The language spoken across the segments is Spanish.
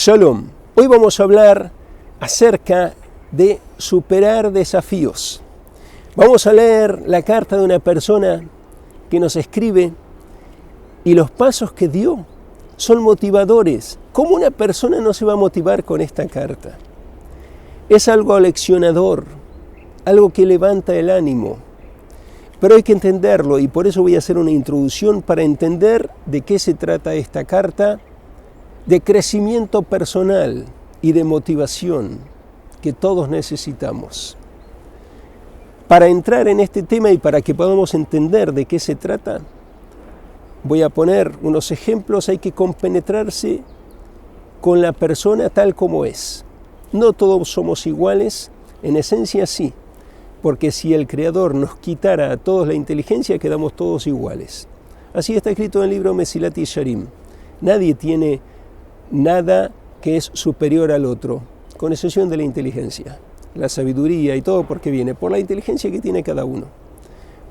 Shalom. Hoy vamos a hablar acerca de superar desafíos. Vamos a leer la carta de una persona que nos escribe y los pasos que dio son motivadores. ¿Cómo una persona no se va a motivar con esta carta? Es algo aleccionador, algo que levanta el ánimo. Pero hay que entenderlo y por eso voy a hacer una introducción para entender de qué se trata esta carta de crecimiento personal y de motivación que todos necesitamos. Para entrar en este tema y para que podamos entender de qué se trata, voy a poner unos ejemplos. Hay que compenetrarse con la persona tal como es. No todos somos iguales, en esencia sí, porque si el Creador nos quitara a todos la inteligencia, quedamos todos iguales. Así está escrito en el libro Mesilat Yesharim. Nadie tiene nada que es superior al otro, con excepción de la inteligencia, la sabiduría y todo, porque viene por la inteligencia que tiene cada uno.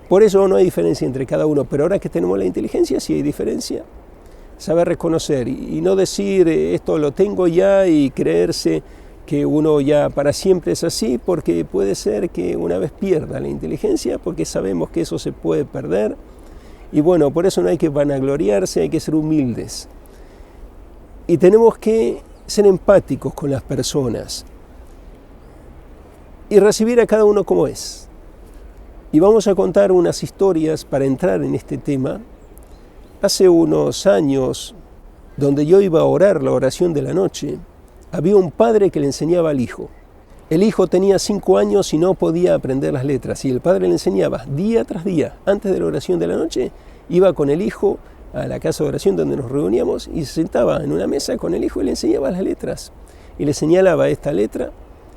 Por eso no hay diferencia entre cada uno, pero ahora que tenemos la inteligencia sí hay diferencia. Saber reconocer y no decir esto lo tengo ya y creerse que uno ya para siempre es así, porque puede ser que una vez pierda la inteligencia, porque sabemos que eso se puede perder. Y bueno, por eso no hay que vanagloriarse, hay que ser humildes. Y tenemos que ser empáticos con las personas y recibir a cada uno como es. Y vamos a contar unas historias para entrar en este tema. Hace unos años, donde yo iba a orar la oración de la noche, había un padre que le enseñaba al hijo. El hijo tenía 5 años y no podía aprender las letras. Y el padre le enseñaba día tras día, antes de la oración de la noche, iba con el hijo a la casa de oración donde nos reuníamos y se sentaba en una mesa con el hijo y le enseñaba las letras. Y le señalaba esta letra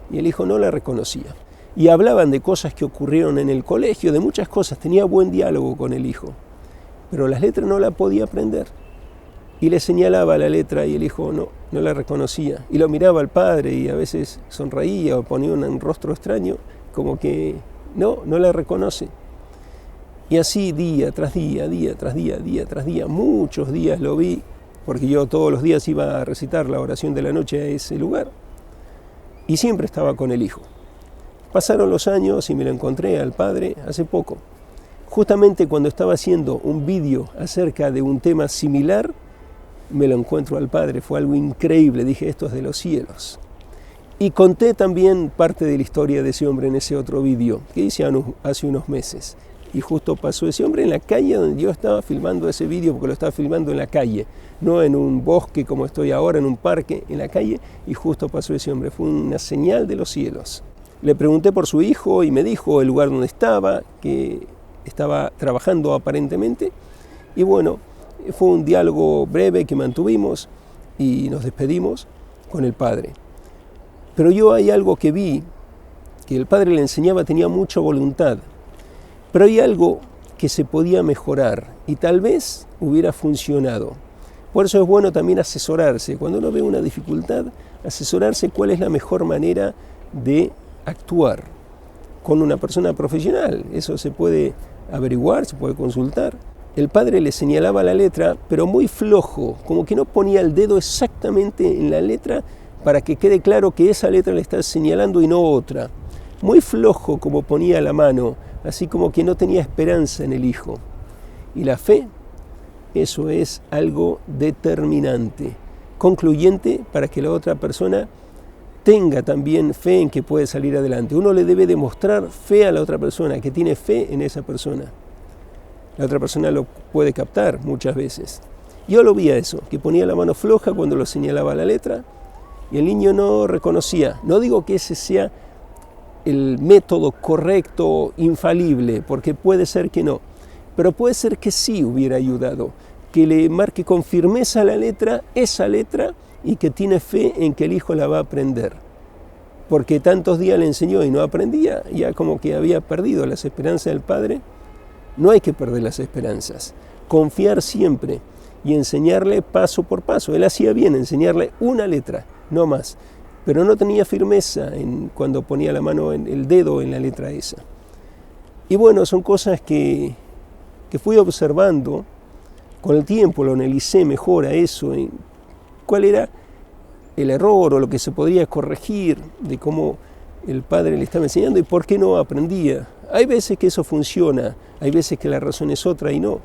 y el hijo no la reconocía. Y hablaban de cosas que ocurrieron en el colegio, de muchas cosas. Tenía buen diálogo con el hijo, pero las letras no la podía aprender. Y le señalaba la letra y el hijo no la reconocía. Y lo miraba al padre y a veces sonreía o ponía un rostro extraño, como que no la reconoce. Y así día tras día, día tras día, día tras día, muchos días lo vi, porque yo todos los días iba a recitar la oración de la noche a ese lugar, y siempre estaba con el hijo. Pasaron los años y me lo encontré al padre hace poco. Justamente cuando estaba haciendo un vídeo acerca de un tema similar, me lo encuentro al padre. Fue algo increíble, dije, esto es de los cielos. Y conté también parte de la historia de ese hombre en ese otro vídeo que hice hace unos meses. Y justo pasó ese hombre en la calle donde yo estaba filmando ese vídeo, porque lo estaba filmando en la calle, no en un bosque como estoy ahora, en un parque, en la calle, y justo pasó ese hombre. Fue una señal de los cielos. Le pregunté por su hijo y me dijo el lugar donde estaba, que estaba trabajando aparentemente, y bueno, fue un diálogo breve que mantuvimos y nos despedimos con el padre. Pero yo hay algo que vi, que el padre le enseñaba, tenía mucha voluntad. Pero hay algo que se podía mejorar y tal vez hubiera funcionado. Por eso es bueno también asesorarse. Cuando uno ve una dificultad, asesorarse cuál es la mejor manera de actuar con una persona profesional. Eso se puede averiguar, se puede consultar. El padre le señalaba la letra, pero muy flojo, como que no ponía el dedo exactamente en la letra para que quede claro que esa letra le está señalando y no otra. Muy flojo como ponía la mano, así como que no tenía esperanza en el hijo. Y la fe, eso es algo determinante, concluyente para que la otra persona tenga también fe en que puede salir adelante. Uno le debe demostrar fe a la otra persona, que tiene fe en esa persona. La otra persona lo puede captar muchas veces. Yo lo vi a eso, que ponía la mano floja cuando lo señalaba la letra y el niño no reconocía. No digo que ese sea el método correcto, infalible, porque puede ser que no, pero puede ser que sí hubiera ayudado, que le marque con firmeza la letra, esa letra, y que tiene fe en que el hijo la va a aprender, porque tantos días le enseñó y no aprendía, ya como que había perdido las esperanzas del padre. No hay que perder las esperanzas, confiar siempre y enseñarle paso por paso. Él hacía bien enseñarle una letra, no más, pero no tenía firmeza cuando ponía la mano, el dedo en la letra esa. Y bueno, son cosas que fui observando con el tiempo, lo analicé mejor a eso, cuál era el error o lo que se podría corregir de cómo el padre le estaba enseñando y por qué no aprendía. Hay veces que eso funciona, hay veces que la razón es otra y no.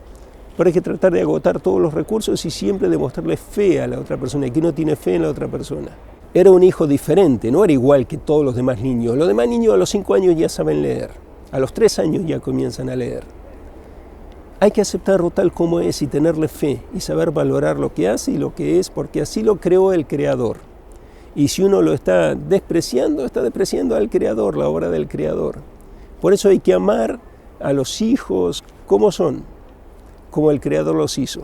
Pero hay que tratar de agotar todos los recursos y siempre demostrarle fe a la otra persona, y que no tiene fe en la otra persona. Era un hijo diferente, no era igual que todos los demás niños. Los demás niños a los 5 años ya saben leer, a los 3 años ya comienzan a leer. Hay que aceptarlo tal como es y tenerle fe y saber valorar lo que hace y lo que es, porque así lo creó el Creador. Y si uno lo está despreciando al Creador, la obra del Creador. Por eso hay que amar a los hijos como son, como el Creador los hizo.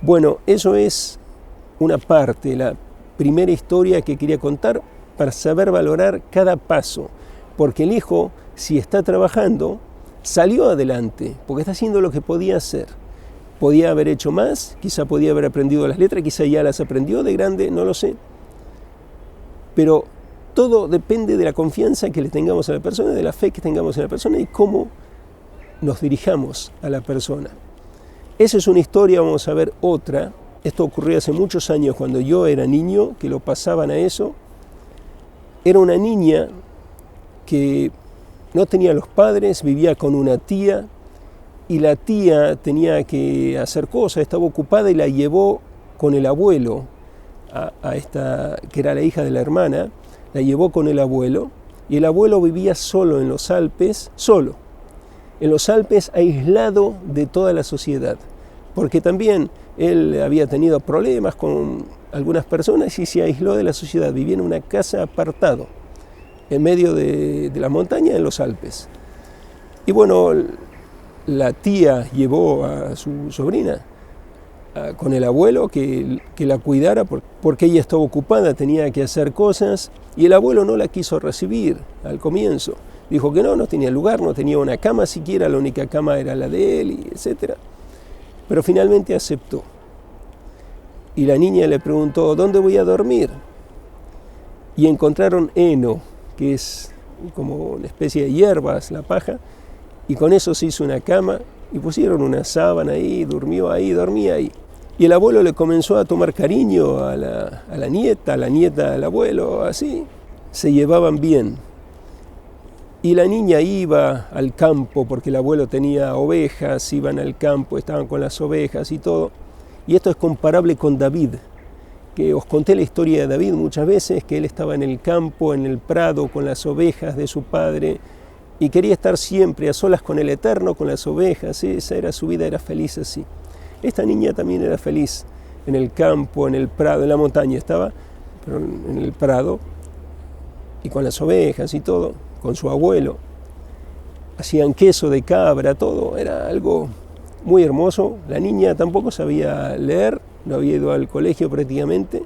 Bueno, eso es una parte, la primera historia que quería contar para saber valorar cada paso, porque el hijo, si está trabajando, salió adelante, porque está haciendo lo que podía hacer. Podía haber hecho más, quizá podía haber aprendido las letras, quizá ya las aprendió de grande, no lo sé. Pero todo depende de la confianza que le tengamos a la persona, de la fe que tengamos en la persona y cómo nos dirijamos a la persona. Esa es una historia, vamos a ver otra. Esto ocurrió hace muchos años cuando yo era niño, que lo pasaban a eso. Era una niña que no tenía los padres, vivía con una tía y la tía tenía que hacer cosas, estaba ocupada y la llevó con el abuelo a esta, que era la hija de la hermana, la llevó con el abuelo y el abuelo vivía solo en los Alpes, solo, en los Alpes aislado de toda la sociedad, porque también él había tenido problemas con algunas personas y se aisló de la sociedad, vivía en una casa apartado, en medio de la montaña en los Alpes. Y bueno, la tía llevó a su sobrina con el abuelo que la cuidara porque ella estaba ocupada, tenía que hacer cosas y el abuelo no la quiso recibir al comienzo. Dijo que no tenía lugar, no tenía una cama siquiera, la única cama era la de él, y etc. Pero finalmente aceptó. Y la niña le preguntó, ¿dónde voy a dormir? Y encontraron heno, que es como una especie de hierbas, la paja, y con eso se hizo una cama y pusieron una sábana ahí, durmió ahí, dormía ahí. Y el abuelo le comenzó a tomar cariño a la nieta al abuelo, así. Se llevaban bien. Y la niña iba al campo porque el abuelo tenía ovejas, iban al campo, estaban con las ovejas y todo. Y esto es comparable con David, que os conté la historia de David muchas veces, que él estaba en el campo, en el prado, con las ovejas de su padre, y quería estar siempre a solas con el Eterno, con las ovejas, ¿sí? Esa era su vida, era feliz así. Esta niña también era feliz en el campo, en el prado, en la montaña estaba, pero en el prado, y con las ovejas y todo, con su abuelo. Hacían queso de cabra, todo, era algo muy hermoso. La niña tampoco sabía leer, no había ido al colegio prácticamente.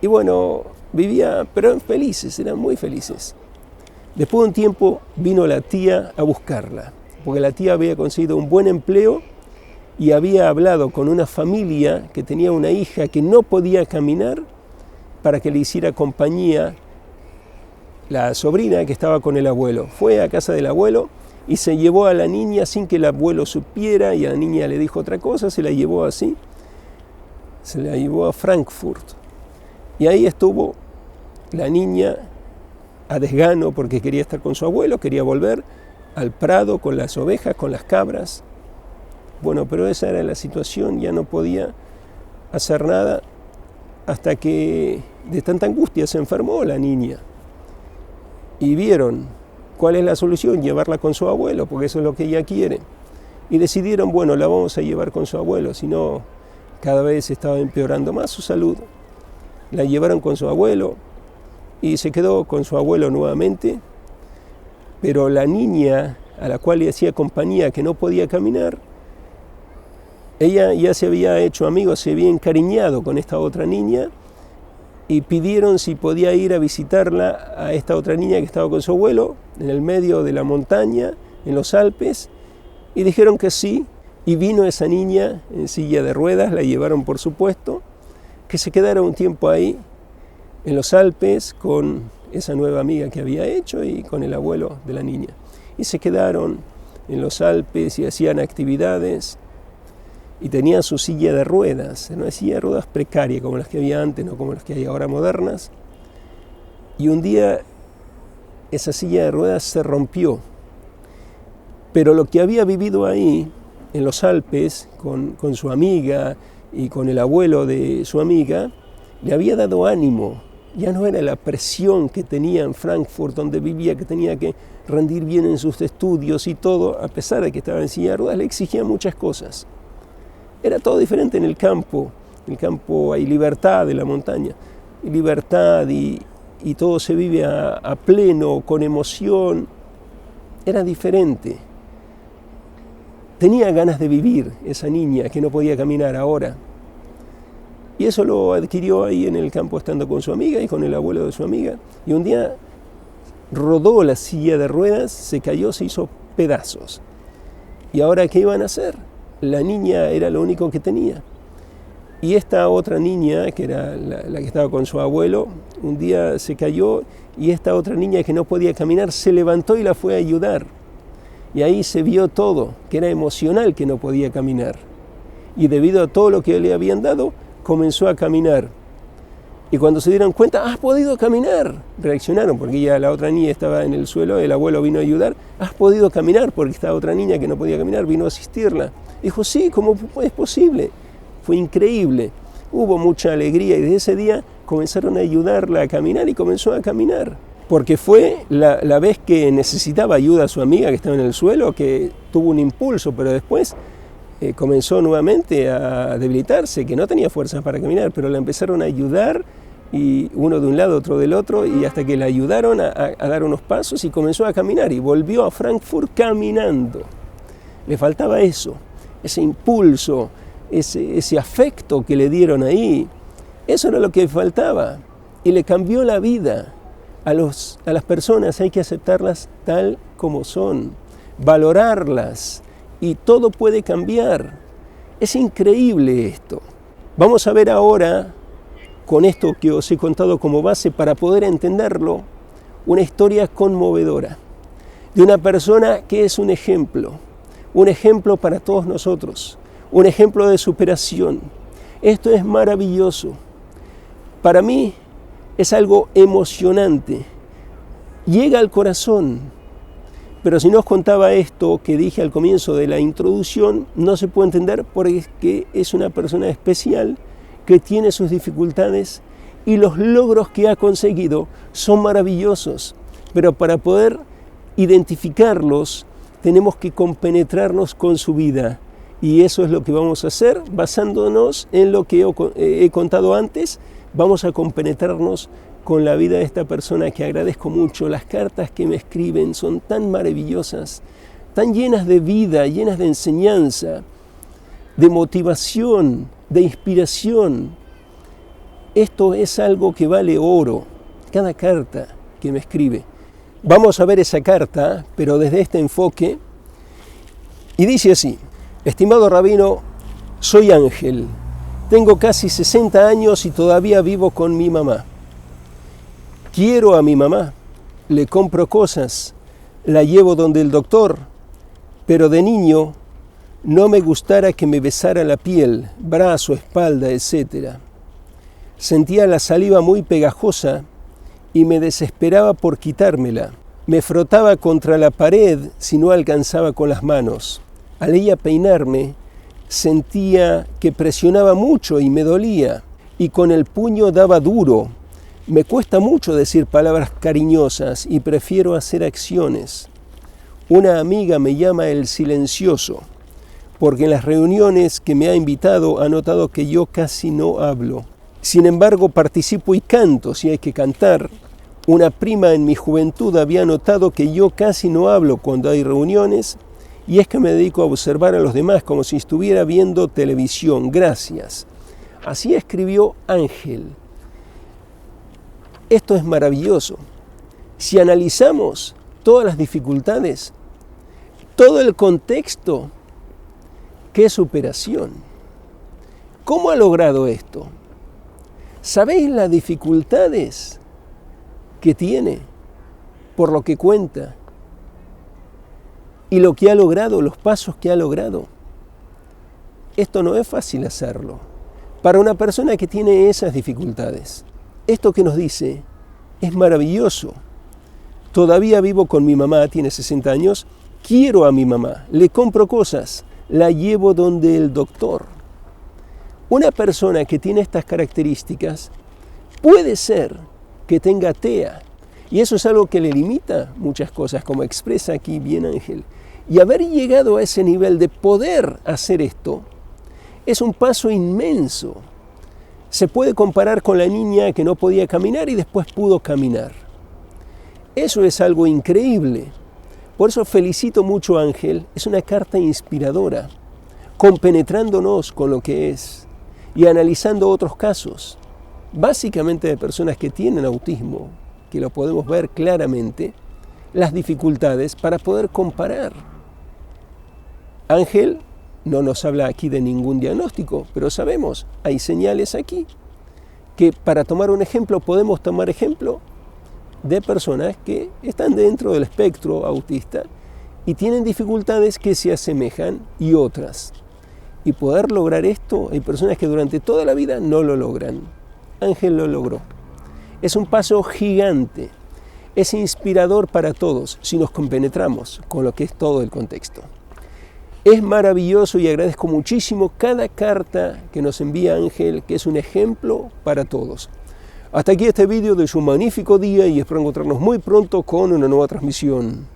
Y bueno, vivía, pero eran felices, eran muy felices. Después de un tiempo vino la tía a buscarla, porque la tía había conseguido un buen empleo y había hablado con una familia que tenía una hija que no podía caminar para que le hiciera compañía la sobrina que estaba con el abuelo. Fue a casa del abuelo y se llevó a la niña sin que el abuelo supiera y a la niña le dijo otra cosa, se la llevó así, se la llevó a Frankfurt. Y ahí estuvo la niña a desgano porque quería estar con su abuelo, quería volver al prado con las ovejas, con las cabras. Bueno, pero esa era la situación, ya no podía hacer nada hasta que de tanta angustia se enfermó la niña. Y vieron cuál es la solución, llevarla con su abuelo, porque eso es lo que ella quiere. Y decidieron, bueno, la vamos a llevar con su abuelo, si no cada vez estaba empeorando más su salud. La llevaron con su abuelo y se quedó con su abuelo nuevamente, pero la niña a la cual le hacía compañía, que no podía caminar, ella ya se había hecho amigo, se había encariñado con esta otra niña y pidieron si podía ir a visitarla a esta otra niña que estaba con su abuelo en el medio de la montaña, en los Alpes, y dijeron que sí, y vino esa niña en silla de ruedas, la llevaron por supuesto, que se quedara un tiempo ahí en los Alpes con esa nueva amiga que había hecho y con el abuelo de la niña. Y se quedaron en los Alpes y hacían actividades. y tenía su silla de ruedas, era una silla de ruedas precaria como las que había antes, no como las que hay ahora modernas. Y un día esa silla de ruedas se rompió, pero lo que había vivido ahí, en los Alpes, con su amiga y con el abuelo de su amiga, le había dado ánimo. Ya no era la presión que tenía en Frankfurt, donde vivía, que tenía que rendir bien en sus estudios y todo, a pesar de que estaba en silla de ruedas, le exigía muchas cosas. Era todo diferente en el campo. En el campo hay libertad de la montaña, y libertad y todo se vive a pleno, con emoción. Era diferente. Tenía ganas de vivir esa niña que no podía caminar ahora. Y eso lo adquirió ahí en el campo estando con su amiga y con el abuelo de su amiga. Y un día rodó la silla de ruedas, se cayó, se hizo pedazos. ¿Y ahora qué iban a hacer? La niña era lo único que tenía. Y esta otra niña, que era la que estaba con su abuelo, un día se cayó y esta otra niña que no podía caminar se levantó y la fue a ayudar. Y ahí se vio todo, que era emocional que no podía caminar. Y debido a todo lo que le habían dado, comenzó a caminar. Y cuando se dieron cuenta, ¡has podido caminar! Reaccionaron, porque ya la otra niña estaba en el suelo, el abuelo vino a ayudar. ¡Has podido caminar! Porque esta otra niña que no podía caminar vino a asistirla. Dijo, sí, ¿cómo es posible? Fue increíble. Hubo mucha alegría y desde ese día comenzaron a ayudarla a caminar y comenzó a caminar. Porque fue la vez que necesitaba ayuda a su amiga que estaba en el suelo, que tuvo un impulso, pero después comenzó nuevamente a debilitarse, que no tenía fuerzas para caminar, pero la empezaron a ayudar, y uno de un lado, otro del otro, y hasta que la ayudaron a dar unos pasos y comenzó a caminar y volvió a Frankfurt caminando. Le faltaba eso, ese impulso, ese afecto que le dieron ahí. Eso era lo que faltaba y le cambió la vida. A las personas hay que aceptarlas tal como son, valorarlas, y todo puede cambiar. Es increíble esto. Vamos a ver ahora, con esto que os he contado como base para poder entenderlo, una historia conmovedora de una persona que es un ejemplo para todos nosotros, un ejemplo de superación. Esto es maravilloso. Para mí es algo emocionante, llega al corazón. Pero si no os contaba esto que dije al comienzo de la introducción, no se puede entender porque es una persona especial que tiene sus dificultades y los logros que ha conseguido son maravillosos. Pero para poder identificarlos tenemos que compenetrarnos con su vida. Y eso es lo que vamos a hacer basándonos en lo que he contado antes. Vamos a compenetrarnos con la vida de esta persona que agradezco mucho. Las cartas que me escriben son tan maravillosas, tan llenas de vida, llenas de enseñanza, de motivación, de inspiración. Esto es algo que vale oro, cada carta que me escribe. Vamos a ver esa carta, pero desde este enfoque. Y dice así: estimado rabino, soy Ángel. Tengo casi 60 años y todavía vivo con mi mamá. Quiero a mi mamá, le compro cosas, la llevo donde el doctor, pero de niño no me gustara que me besara la piel, brazo, espalda, etc. Sentía la saliva muy pegajosa y me desesperaba por quitármela. Me frotaba contra la pared si no alcanzaba con las manos. Al ella peinarme, sentía que presionaba mucho y me dolía, y con el puño daba duro. Me cuesta mucho decir palabras cariñosas y prefiero hacer acciones. Una amiga me llama el silencioso, porque en las reuniones que me ha invitado ha notado que yo casi no hablo. Sin embargo, participo y canto si hay que cantar. Una prima en mi juventud había notado que yo casi no hablo cuando hay reuniones, y es que me dedico a observar a los demás como si estuviera viendo televisión. Gracias. Así escribió Ángel. Esto es maravilloso. Si analizamos todas las dificultades, todo el contexto, ¡qué superación! ¿Cómo ha logrado esto? ¿Sabéis las dificultades que tiene por lo que cuenta? Y lo que ha logrado, los pasos que ha logrado. esto no es fácil hacerlo. Para una persona que tiene esas dificultades, esto que nos dice es maravilloso. Todavía vivo con mi mamá, tiene 60 años, quiero a mi mamá, le compro cosas, la llevo donde el doctor. Una persona que tiene estas características puede ser que tenga TEA, y eso es algo que le limita muchas cosas, como expresa aquí bien Ángel. Y haber llegado a ese nivel de poder hacer esto es un paso inmenso. Se puede comparar con la niña que no podía caminar y después pudo caminar. Eso es algo increíble. Por eso felicito mucho a Ángel. Es una carta inspiradora, compenetrándonos con lo que es y analizando otros casos, básicamente de personas que tienen autismo, que lo podemos ver claramente, las dificultades para poder comparar. Ángel no nos habla aquí de ningún diagnóstico, pero sabemos, hay señales aquí, que para tomar un ejemplo podemos tomar ejemplo de personas que están dentro del espectro autista y tienen dificultades que se asemejan y otras. Y poder lograr esto, hay personas que durante toda la vida no lo logran. Ángel lo logró. Es un paso gigante. Es inspirador para todos si nos compenetramos con lo que es todo el contexto. Es maravilloso y agradezco muchísimo cada carta que nos envía Ángel, que es un ejemplo para todos. Hasta aquí este vídeo de su magnífico día y espero encontrarnos muy pronto con una nueva transmisión.